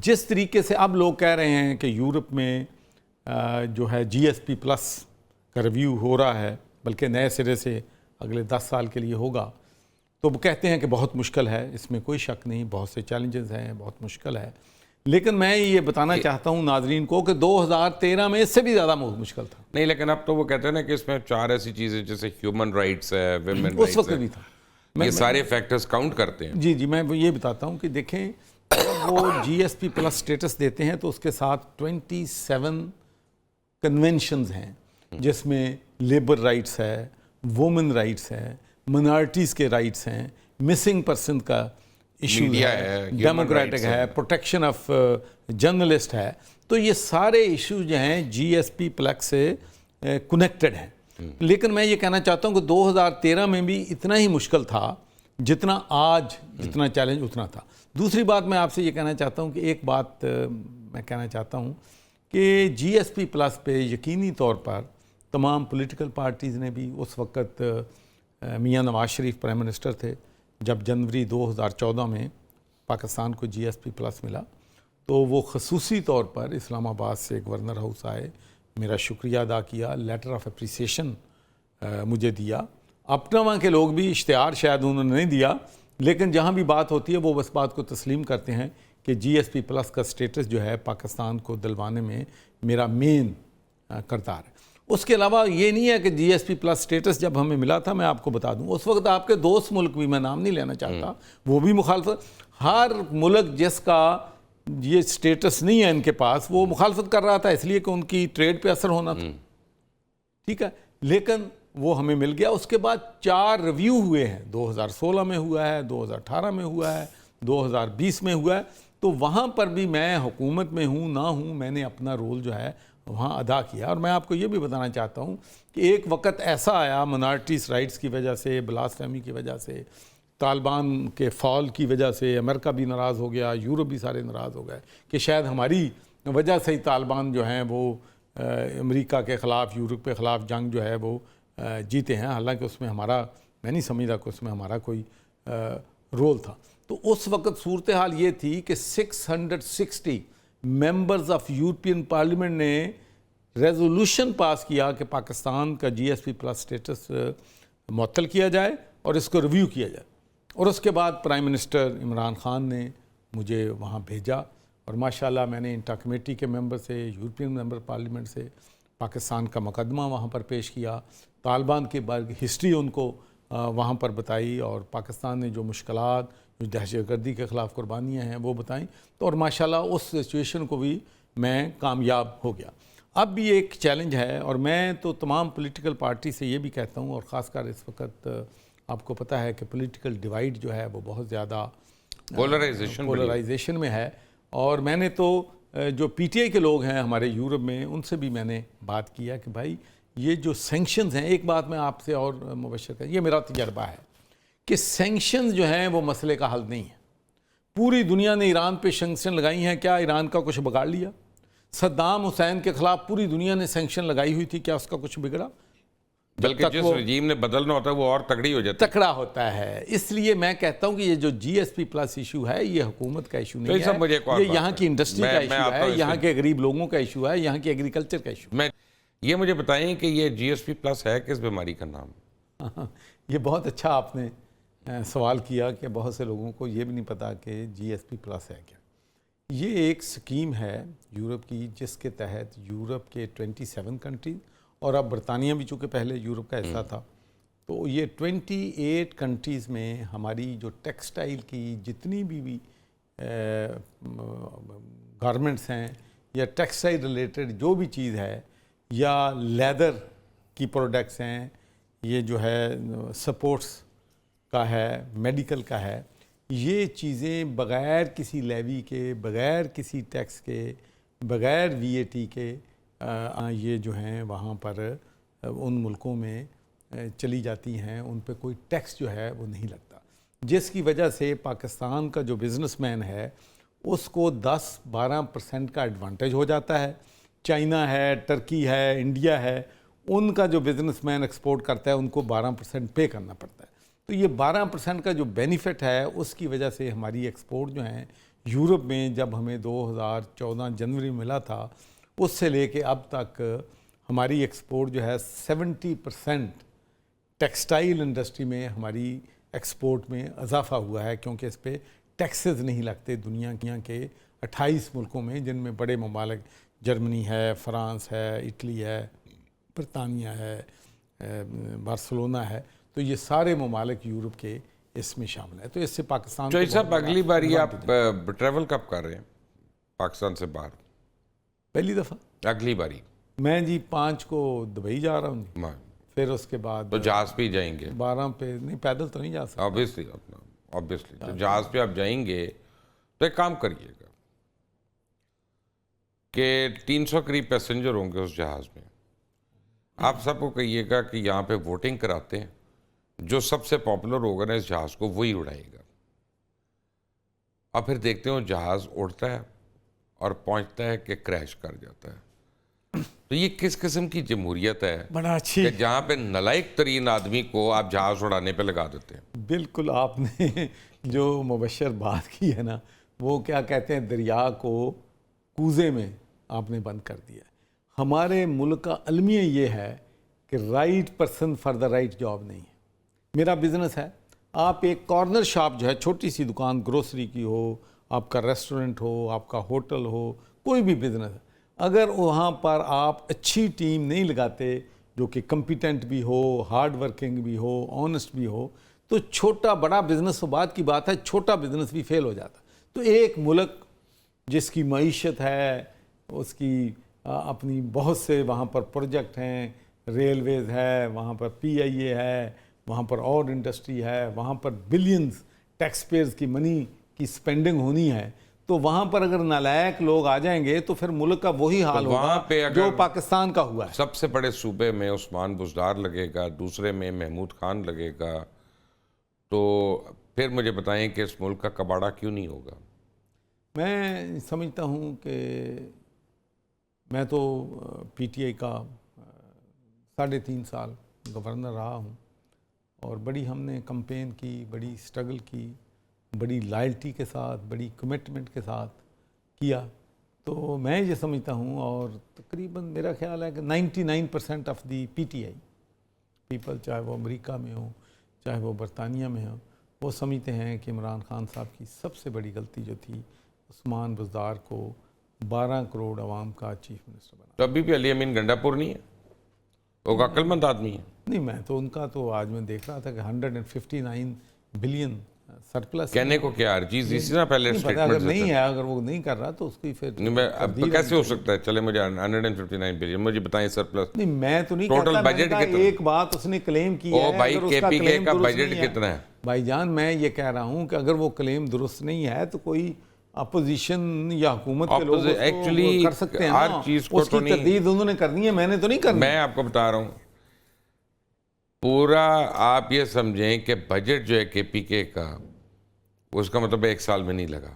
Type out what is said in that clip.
جس طریقے سے اب لوگ کہہ رہے ہیں کہ یورپ میں جو ہے جی ایس پی پلس کا ریویو ہو رہا ہے، بلکہ نئے سرے سے اگلے 10 سال کے لیے ہوگا، تو وہ کہتے ہیں کہ بہت مشکل ہے، اس میں کوئی شک نہیں، بہت سے چیلنجز ہیں، بہت مشکل ہے. لیکن میں یہ بتانا چاہتا ہوں ناظرین کو کہ 2013 میں اس سے بھی زیادہ مشکل تھا. نہیں، لیکن اب تو وہ کہتے ہیں نا کہ اس میں 4 ایسی چیزیں جیسے ہیومن رائٹس ہے، ویمن اس رائٹس وقت ہے، بھی تھا. یہ سارے فیکٹرز کاؤنٹ کرتے ہیں. جی میں یہ بتاتا ہوں کہ دیکھیں جب وہ جی ایس پی پلس سٹیٹس دیتے ہیں تو اس کے ساتھ 27 کنونشنز ہیں، جس میں لیبر رائٹس ہے، وومن رائٹس ہے، منارٹیز کے رائٹس ہیں، مسنگ پرسن کا ایشو ہے، ڈیموکریٹک ہے، پروٹیکشن آف جرنلسٹ ہے. تو یہ سارے ایشو جو ہیں جی ایس پی پلس سے کنیکٹڈ ہیں. لیکن میں یہ کہنا چاہتا ہوں کہ 2013 میں بھی اتنا ہی مشکل تھا جتنا آج، جتنا چیلنج اتنا تھا. دوسری بات میں آپ سے یہ کہنا چاہتا ہوں کہ ایک بات میں کہنا چاہتا ہوں کہ جی ایس پی پلس پہ یقینی طور پر تمام پولیٹیکل پارٹیز نے بھی، اس وقت میاں نواز شریف پرائم منسٹر تھے جب جنوری 2014 میں پاکستان کو جی ایس پی پلس ملا، تو وہ خصوصی طور پر اسلام آباد سے گورنر ہاؤس آئے، میرا شکریہ ادا کیا، لیٹر آف اپریسیشن مجھے دیا. اپنا وہاں کے لوگ بھی اشتہار شاید انہوں نے نہیں دیا، لیکن جہاں بھی بات ہوتی ہے وہ اس بات کو تسلیم کرتے ہیں کہ جی ایس پی پلس کا سٹیٹس جو ہے پاکستان کو دلوانے میں میرا مین کردار ہے. اس کے علاوہ یہ نہیں ہے کہ جی ایس پی پلس سٹیٹس جب ہمیں ملا تھا، میں آپ کو بتا دوں اس وقت آپ کے دوست ملک بھی، میں نام نہیں لینا چاہتا، وہ بھی مخالفت، ہر ملک جس کا یہ سٹیٹس نہیں ہے ان کے پاس وہ مخالفت کر رہا تھا، اس لیے کہ ان کی ٹریڈ پہ اثر ہونا تھا. ٹھیک ہے، لیکن وہ ہمیں مل گیا. اس کے بعد 4 ریویو ہوئے ہیں، 2016 میں ہوا ہے، 2018 میں ہوا ہے، 2020 میں ہوا ہے. تو وہاں پر بھی میں حکومت میں ہوں نہ ہوں، میں نے اپنا رول جو ہے وہاں ادا کیا. اور میں آپ کو یہ بھی بتانا چاہتا ہوں کہ ایک وقت ایسا آیا منارٹیز رائٹس کی وجہ سے، بلاسفیمی کی وجہ سے، طالبان کے فال کی وجہ سے امریکہ بھی ناراض ہو گیا، یورپ بھی سارے ناراض ہو گئے کہ شاید ہماری وجہ سے ہی طالبان جو ہیں وہ امریکہ کے خلاف، یورپ کے خلاف جنگ جو ہے وہ جیتے ہیں. حالانکہ اس میں ہمارا، میں نہیں سمجھتا کہ اس میں ہمارا کوئی رول تھا. تو اس وقت صورتحال یہ تھی کہ 660 ممبرز آف یورپین پارلیمنٹ نے ریزولوشن پاس کیا کہ پاکستان کا جی ایس پی پلس سٹیٹس معطل کیا جائے اور اس کو ریویو کیا جائے. اور اس کے بعد پرائم منسٹر عمران خان نے مجھے وہاں بھیجا، اور ماشاءاللہ میں نے انٹر کمیٹی کے ممبر سے، یورپین ممبر پارلیمنٹ سے پاکستان کا مقدمہ وہاں پر پیش کیا، طالبان کی ہسٹری ان کو وہاں پر بتائی، اور پاکستان نے جو مشکلات، جو دہشت گردی کے خلاف قربانیاں ہیں وہ بتائیں. تو اور ماشاءاللہ اس سچویشن کو بھی میں کامیاب ہو گیا. اب بھی ایک چیلنج ہے، اور میں تو تمام پولیٹیکل پارٹی سے یہ بھی کہتا ہوں، اور خاص کر اس وقت آپ کو پتہ ہے کہ پولیٹیکل ڈیوائیڈ جو ہے وہ بہت زیادہ پولرائزیشن میں ہے. اور میں نے تو جو پی ٹی آئی کے لوگ ہیں ہمارے یورپ میں، ان سے بھی میں نے بات کیا کہ بھائی یہ جو سینکشنز ہیں، ایک بات میں آپ سے اور مبشر کریں، یہ میرا تجربہ ہے کہ سینکشنز جو ہیں وہ مسئلے کا حل نہیں ہے. پوری دنیا نے ایران پہ سینکشن لگائی ہیں، کیا ایران کا کچھ بگاڑ لیا؟ صدام حسین کے خلاف پوری دنیا نے سینکشن لگائی ہوئی تھی، کیا اس کا کچھ بگڑا؟ بلکہ جس رجیم نے بدلنا ہوتا ہے وہ اور تگڑی ہو جاتا ہے، تکڑا ہوتا ہے. اس لیے میں کہتا ہوں کہ یہ جو جی ایس پی پلس ایشو ہے یہ حکومت کا ایشو نہیں ہے، یہ یہاں کی انڈسٹری کا ایشو ہے، یہاں کے غریب لوگوں کا ایشو ہے، یہاں کے ایگریکلچر کا ایشو ہے. یہ مجھے بتائیں کہ یہ جی ایس پی پلس ہے کس بیماری کا نام؟ یہ بہت اچھا آپ نے سوال کیا کہ بہت سے لوگوں کو یہ بھی نہیں پتا کہ جی ایس پی پلس ہے کیا. یہ ایک سکیم ہے یورپ کی جس کے تحت یورپ کے 27 کنٹریز، اور اب برطانیہ بھی چونکہ پہلے یورپ کا حصہ تھا، تو یہ 28 کنٹریز میں ہماری جو ٹیکسٹائل کی جتنی بھی گارمنٹس ہیں یا ٹیکسٹائل ریلیٹڈ جو بھی چیز ہے، یا لیدر کی پروڈکٹس ہیں، یہ جو ہے سپورٹس کا ہے، میڈیکل کا ہے، یہ چیزیں بغیر کسی لیوی کے، بغیر کسی ٹیکس کے، بغیر وی اے ٹی کے یہ جو ہیں وہاں پر ان ملکوں میں چلی جاتی ہیں، ان پہ کوئی ٹیکس جو ہے وہ نہیں لگتا، جس کی وجہ سے پاکستان کا جو بزنس مین ہے اس کو 10-12% کا ایڈوانٹیج ہو جاتا ہے. چائنا ہے، ٹرکی ہے، انڈیا ہے، ان کا جو بزنس مین ایکسپورٹ کرتا ہے ان کو 12% پے کرنا پڑتا ہے. تو یہ 12% کا جو بینیفٹ ہے اس کی وجہ سے ہماری ایکسپورٹ جو ہیں یورپ میں جب ہمیں 2014 جنوری ملا تھا اس سے لے کے اب تک ہماری ایکسپورٹ جو ہے 70% ٹیکسٹائل انڈسٹری میں ہماری ایکسپورٹ میں اضافہ ہوا ہے، کیونکہ اس پہ ٹیکسز نہیں لگتے دنیا کے 28 ملکوں میں، جن میں بڑے ممالک جرمنی ہے، فرانس ہے، اٹلی ہے، برطانیہ ہے، بارسلونا ہے، تو یہ سارے ممالک یورپ کے اس میں شامل ہے، تو اس سے پاکستان چوہدری صاحب اگلی باری آپ ٹریول کب کر رہے ہیں پاکستان سے باہر؟ پہلی دفعہ اگلی باری میں جی 5 کو دبئی جا رہا ہوں جی، پھر اس کے بعد تو جہاز پہ ہی جائیں گے 12 پہ نہیں، پیدل تو نہیں جا سکتا آبویسلی تو جہاز پہ آپ جائیں گے تو ایک کام کریے گا کہ 300 قریب پیسنجر ہوں گے اس جہاز میں، آپ سب کو کہیے گا کہ یہاں پہ ووٹنگ کراتے ہیں، جو سب سے پاپولر ہوگا نا اس جہاز کو وہی اڑائے گا، اور پھر دیکھتے ہیں وہ جہاز اڑتا ہے اور پہنچتا ہے کہ کریش کر جاتا ہے۔ تو یہ کس قسم کی جمہوریت ہے بڑا اچھی، کہ جہاں پہ نالائق ترین آدمی کو آپ جہاز اڑانے پہ لگا دیتے ہیں؟ بالکل آپ نے جو مبشر بات کی ہے نا، وہ کیا کہتے ہیں، دریا کو کوزے میں آپ نے بند کر دیا ہے۔ ہمارے ملک کا المیہ یہ ہے کہ right person for the right job نہیں ہے۔ میرا بزنس ہے، آپ ایک کارنر شاپ جو ہے، چھوٹی سی دکان گروسری کی ہو، آپ کا ریسٹورنٹ ہو، آپ کا ہوٹل ہو، کوئی بھی بزنس ہے، اگر وہاں پر آپ اچھی ٹیم نہیں لگاتے جو کہ کمپیٹنٹ بھی ہو، ہارڈ ورکنگ بھی ہو، آنسٹ بھی ہو، تو چھوٹا بڑا بزنس تو بعد کی بات ہے، چھوٹا بزنس بھی فیل ہو جاتا۔ تو ایک ملک جس کی معیشت ہے، اس کی اپنی بہت سے وہاں پر پروجیکٹ ہیں، ریلویز ہے، وہاں پر پی آئی اے ہے، وہاں پر اور انڈسٹری ہے، وہاں پر بلینز ٹیکس پیئرز کی منی کی سپینڈنگ ہونی ہے، تو وہاں پر اگر نالائق لوگ آ جائیں گے تو پھر ملک کا وہی حال ہوگا جو پاکستان کا ہوا ہے۔ سب سے بڑے صوبے میں عثمان بزدار لگے گا، دوسرے میں محمود خان لگے گا، تو پھر مجھے بتائیں کہ اس ملک کا کباڑہ کیوں نہیں ہوگا؟ میں سمجھتا ہوں کہ میں تو پی ٹی آئی کا 3.5 سال گورنر رہا ہوں، اور بڑی ہم نے کمپین کی، بڑی سٹرگل کی، بڑی لائلٹی کے ساتھ، بڑی کمٹمنٹ کے ساتھ کیا، تو میں یہ سمجھتا ہوں، اور تقریباً میرا خیال ہے کہ 99% of the P T I people, چاہے وہ امریکہ میں ہوں، چاہے وہ برطانیہ میں ہوں، وہ سمجھتے ہیں کہ عمران خان صاحب کی سب سے بڑی غلطی جو تھی عثمان بزدار کو 12 کروڑ عوام کا چیف منسٹر بنا۔ تو ابھی بھی علی امین گنڈا پور نہیں ہے؟ وہ عقل مند آدمی ہے۔ نہیں، میں تو ان کا تو آج میں دیکھ رہا تھا کہ 159 بلین سرپلس، کہنے کو کیا ہر چیز اسی طرح پہلے اگر اسٹیٹمنٹ نہیں ہے، اگر وہ نہیں کر رہا تو اس کی پھر کیسے ہو سکتا ہے؟ چلے مجھے 159 بلین مجھے بتائیں سرپلس۔ نہیں، میں تو نہیں ٹوٹل کہتا، میں نے بجٹ کہا کتنا؟ ایک بات اس نے کلیم کی ہے، بھائی اگر اس کے کا پی کے کلیم کا درست بجٹ نہیں ہے، کتنا ہے؟ بھائی جان میں یہ کہہ رہا ہوں کہ اگر وہ کلیم درست نہیں ہے تو کوئی اپوزیشن یا حکومت کے لوگ اس کو کر سکتے ہیں ہر نا، چیز کو اس کی تردید انہوں نے کرنی ہے، میں نے تو نہیں کرنی۔ میں آپ کو بتا رہا ہوں، پورا آپ یہ سمجھیں کہ بجٹ جو ہے کے پی کے کا، اس کا مطلب 1 سال میں نہیں لگا۔